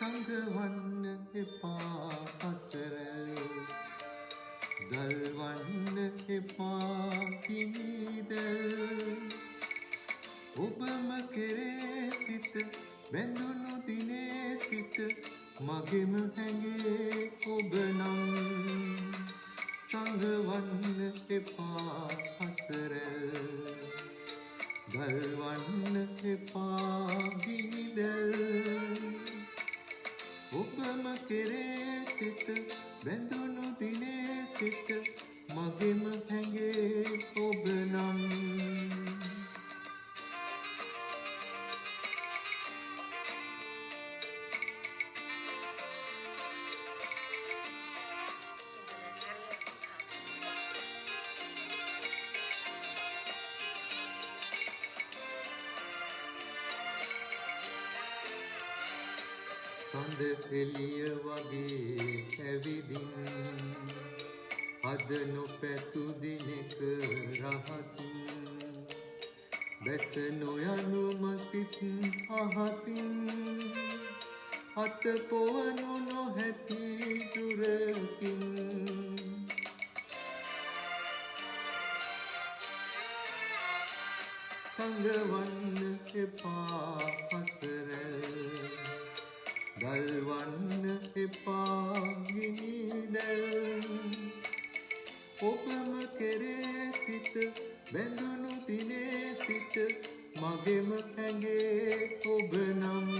සංගවන්න එපා අසරල දල්වන්න එපා කිනිදැල් ඔබම කෙරේ සිත බැඳුණු දිනේ සිට මගෙම හැඟේ ඔබ නම් සංගවන්න එපා අසරල දල්වන්න එපා ගිනිදැල් ඔබම කෙරේ සිත බැඳුණු දිනේ සිට මගෙම හැඟේ ඔබ නම් සඳ එළිය වගේ ඇවිදින් අද නොපැතු දිනක රහසින් බැස නොයනු මසිත් අහසින් අත පොවනු නොහැකි දුරකින් සංගවන්න එපා අසරැල් දල්වන්න එපා ගිනිදැල් ඔබම කෙරේ සිත බැඳුණු දිනේ සිට මගෙම හැඟේ ඔබ නම්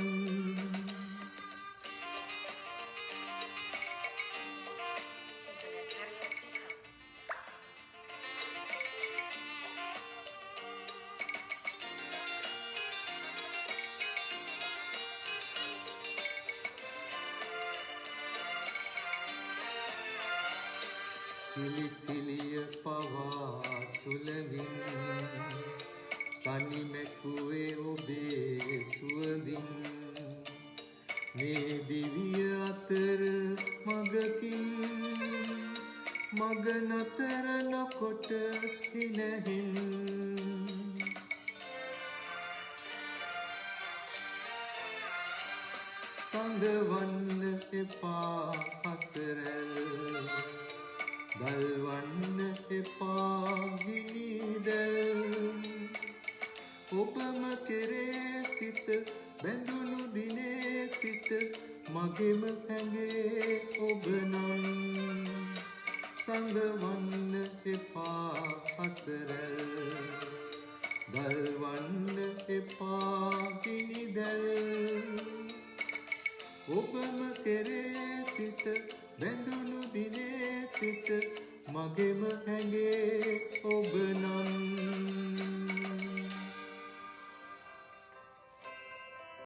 සිලිසිලිය පවා සුලඳින් තනි මැකුවේ ඔබේ සුවඳින් මේ දිවිය අතර මගකින් මග නතර නොකොට හිනැහින් සංගවන්න එපා අසරැල් දල්වන්න එපා ගිනිදැල් ඔබම කෙරේ සිත බැඳුණු දිනේ සිට මගෙම හැඟේ ඔබ නම් සංගවන්න එපා අසරැල් දල්වන්න එපා ගිනිදැල් ඔබම කෙරේ සිත බැඳුණු දිනේ සිට මගෙම හැඟේ ඔබ නම්